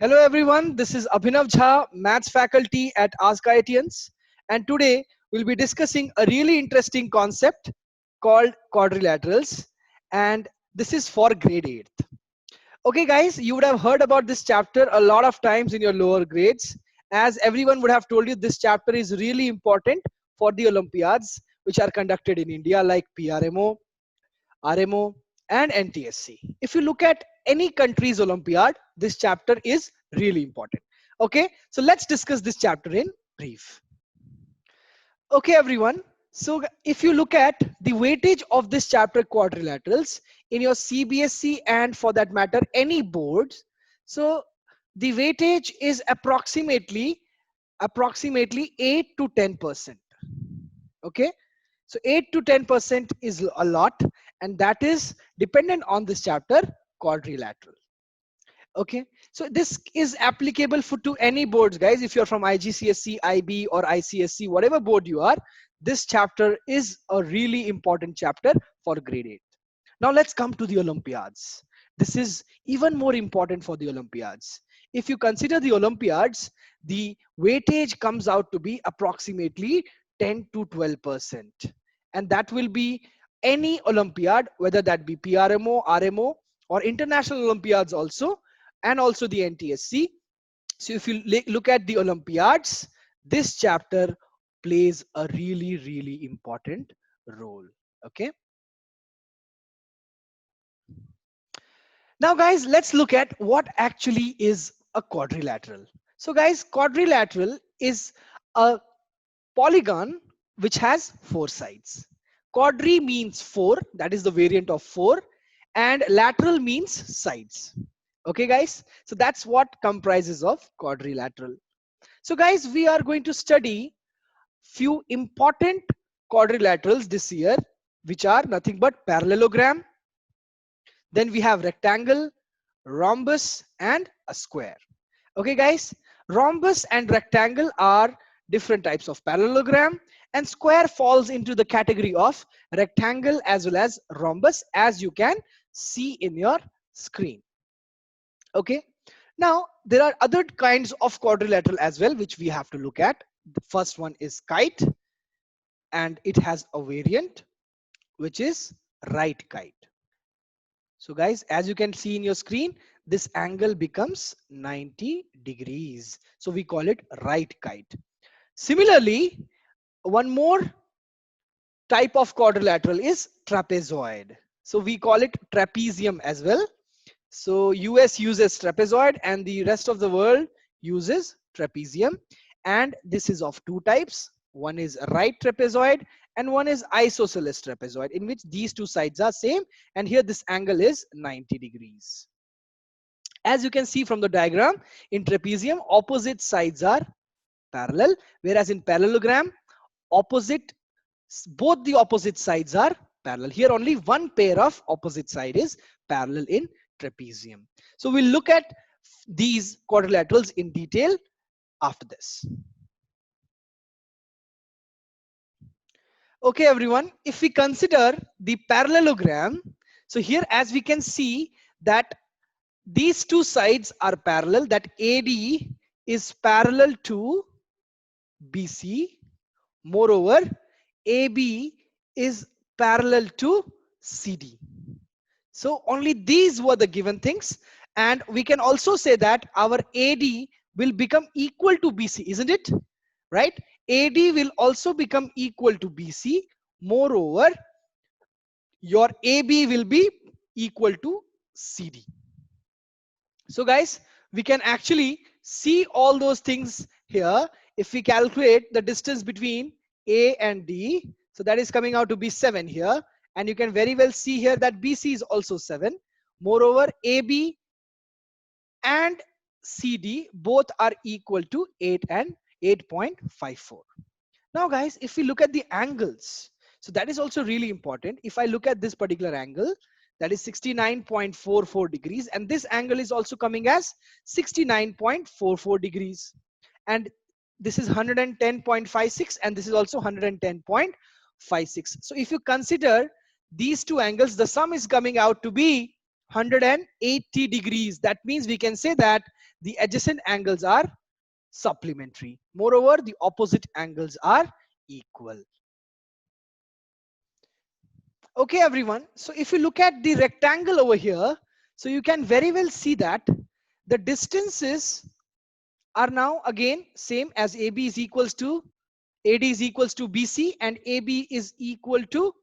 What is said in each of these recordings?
Hello everyone, this is Abhinav Jha, Maths faculty at askIITians, and today we'll be discussing a really interesting concept called quadrilaterals, and this is for grade 8th. Okay guys, you would have heard about this chapter a lot of times in your lower grades, as everyone would have told you this chapter is really important for the Olympiads which are conducted in India like PRMO, RMO, and NTSC. If you look at any country's Olympiad, this chapter is really important. Okay, so let's discuss this chapter in brief. Okay, everyone. So if you look at the weightage of this chapter quadrilaterals in your CBSE and for that matter any boards, so the weightage is approximately 8 to 10%. Okay, so 8 to 10% is a lot, and that is dependent on this chapter quadrilateral. Okay, so this is applicable for to any boards, guys. If you're from IGCSE, IB, or ICSE, whatever board you are, this chapter is a really important chapter for grade 8. Now let's come to the Olympiads. This is even more important for the Olympiads. If you consider the Olympiads, the weightage comes out to be approximately 10 to 12%. And that will be any Olympiad, whether that be PRMO, RMO, or international Olympiads also, and also the NTSC. So if you look at the Olympiads, this chapter plays a really important role. Okay. Now guys, let's look at what actually is a quadrilateral. So guys, quadrilateral is a polygon which has 4 sides. Quadri means 4, that is the variant of 4, and lateral means sides. Okay guys, so that's what comprises of quadrilateral. So guys, we are going to study few important quadrilaterals this year, which are nothing but parallelogram. Then we have rectangle, rhombus, and a square. Okay guys, rhombus and rectangle are different types of parallelogram, and square falls into the category of rectangle as well as rhombus, as you can see in your screen. Okay, now there are other kinds of quadrilateral as well which we have to look at. The first one is kite, and it has a variant which is right kite. So guys, as you can see in your screen, this angle becomes 90 degrees. So we call it right kite. Similarly, one more type of quadrilateral is trapezoid. So we call it trapezium as well. So US uses trapezoid and the rest of the world uses trapezium. And this is of two types. One is right trapezoid and one is isosceles trapezoid, in which these two sides are same, and here this angle is 90 degrees. As you can see from the diagram, in trapezium opposite sides are parallel, whereas in parallelogram both the opposite sides are parallel. Here only one pair of opposite side is parallel in trapezium. So we'll look at these quadrilaterals in detail after this. Okay everyone, if we consider the parallelogram, so here as we can see that these two sides are parallel, that AD is parallel to BC. Moreover, AB is parallel to CD. So only these were the given things, and we can also say that our AD will become equal to BC, isn't it? Right? AD will also become equal to BC. Moreover, your AB will be equal to CD. So guys, we can actually see all those things here. If we calculate the distance between A and D, so that is coming out to be 7 here, and you can very well see here that BC is also 7. Moreover, AB and CD both are equal to 8 and 8.54. Now guys, if we look at the angles, so that is also really important. If I look at this particular angle, that is 69.44 degrees, and this angle is also coming as 69.44 degrees, and this is 110.56, and this is also 110.56. So if you consider these two angles, the sum is coming out to be 180 degrees. That means we can say that the adjacent angles are supplementary. Moreover, the opposite angles are equal. Okay, everyone. So if you look at the rectangle over here, so you can very well see that the distances are now again same as AB is equals to AD is equals to BC and AB is equal to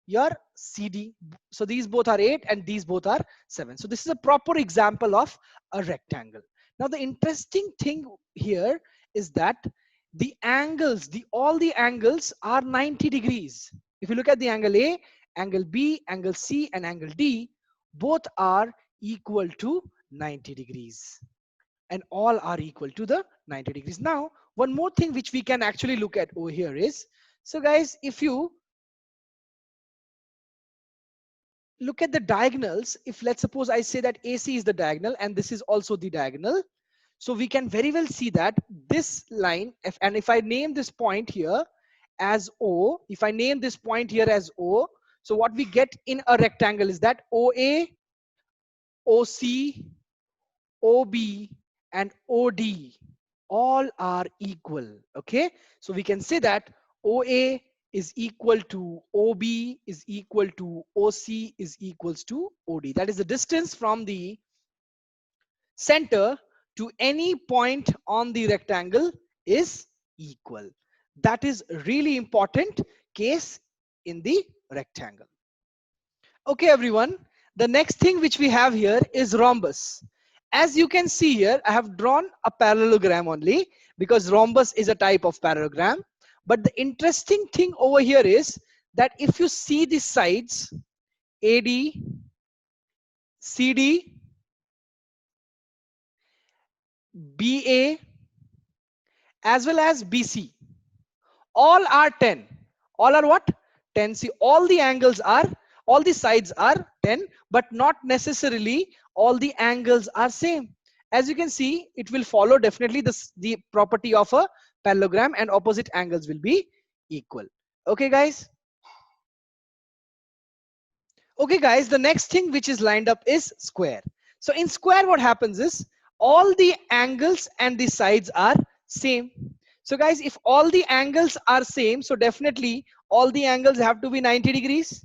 your CD. So these both are 8 and these both are 7. So this is a proper example of a rectangle. Now the interesting thing here is that the angles, all the angles are 90 degrees. If you look at the angle A, angle B, angle C and angle D, both are equal to 90 degrees and all are equal to the 90 degrees. Now, one more thing which we can actually look at over here is, so guys, if you look at the diagonals, if let's suppose I say that AC is the diagonal and this is also the diagonal, so we can very well see that this line, if I name this point here as O, if I name this point here as O, so what we get in a rectangle is that OA, OC, OB and OD all are equal. Okay, so we can say that OA is equal to OB is equal to OC is equals to OD. That is the distance from the center to any point on the rectangle is equal. That is really important case in the rectangle. Okay, everyone. The next thing which we have here is rhombus. As you can see here, I have drawn a parallelogram only because rhombus is a type of parallelogram. But the interesting thing over here is that if you see the sides AD, CD, BA, as well as BC, all are 10. All are what? 10. See, all the angles are, all the sides are 10, but not necessarily all the angles are same. As you can see, it will follow definitely the property of a parallelogram and opposite angles will be equal. Okay, guys. Okay, guys, the next thing which is lined up is square. So in square, what happens is all the angles and the sides are same. So guys, if all the angles are same, so definitely all the angles have to be 90 degrees.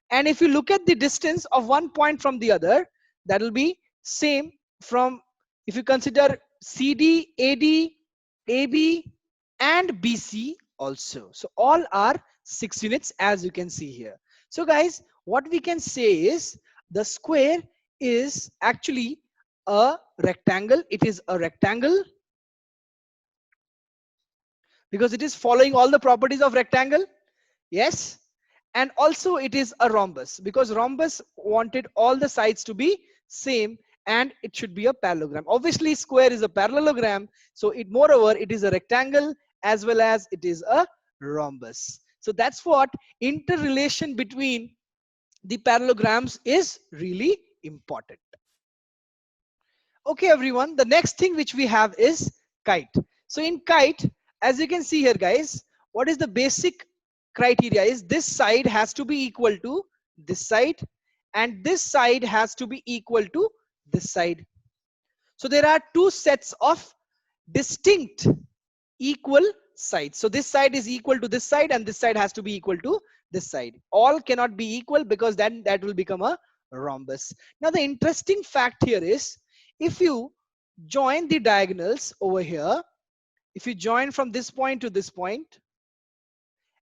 And if you look at the distance of one point from the other, that will be same from, if you consider CD, AD, AB and BC also. So all are 6 units as you can see here. So guys, what we can say is the square is actually a rectangle. It is a rectangle because it is following all the properties of rectangle. Yes. And also it is a rhombus because rhombus wanted all the sides to be same and it should be a parallelogram. Obviously square is a parallelogram. So it, moreover, it is a rectangle as well as it is a rhombus. So that's what interrelation between the parallelograms is really important. Okay, everyone, the next thing which we have is kite. So in kite, as you can see here, guys, what is the basic criteria is this side has to be equal to this side and this side has to be equal to this side. So there are two sets of distinct equal sides. So this side is equal to this side and this side has to be equal to this side. All cannot be equal because then that will become a rhombus. Now the interesting fact here is if you join the diagonals over here, if you join from this point to this point,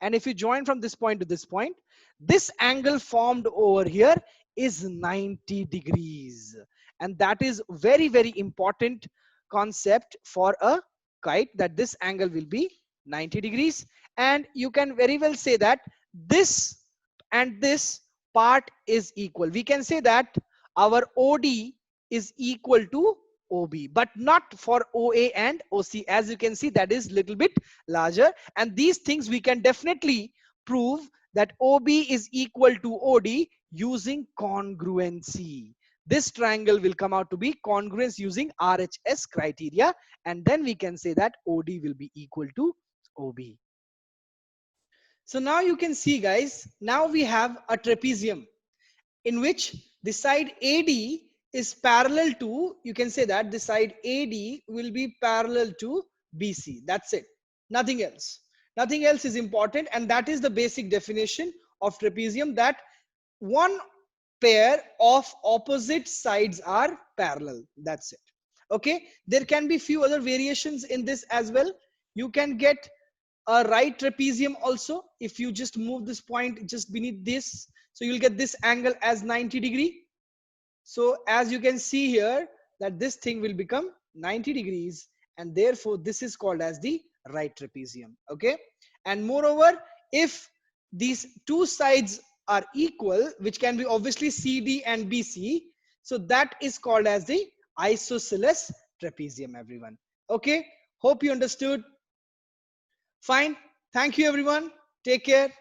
and if you join from this point to this point, this angle formed over here is 90 degrees. And that is very important concept for a kite, that this angle will be 90 degrees. And you can very well say that this and this part is equal. We can say that our OD is equal to OB, but not for OA and OC. As you can see, that is little bit larger. And these things we can definitely prove that OB is equal to OD using congruency. This triangle will come out to be congruence using RHS criteria. And then we can say that OD will be equal to OB. So now you can see, guys, now we have a trapezium in which The side AD is parallel to, you can say that the side AD will be parallel to BC. That's it. Nothing else. Nothing else is important. And that is the basic definition of trapezium, that one pair of opposite sides are parallel. That's it. Okay. There can be few other variations in this as well. You can get a right trapezium also if you just move this point just beneath this. So you'll get this angle as 90 degree. So as you can see here, that this thing will become 90 degrees, and therefore this is called as the right trapezium. Okay. And moreover, if these two sides are equal, which can be obviously CD and BC, so that is called as the isosceles trapezium, everyone. Okay. Hope you understood. Fine. Thank you, everyone. Take care.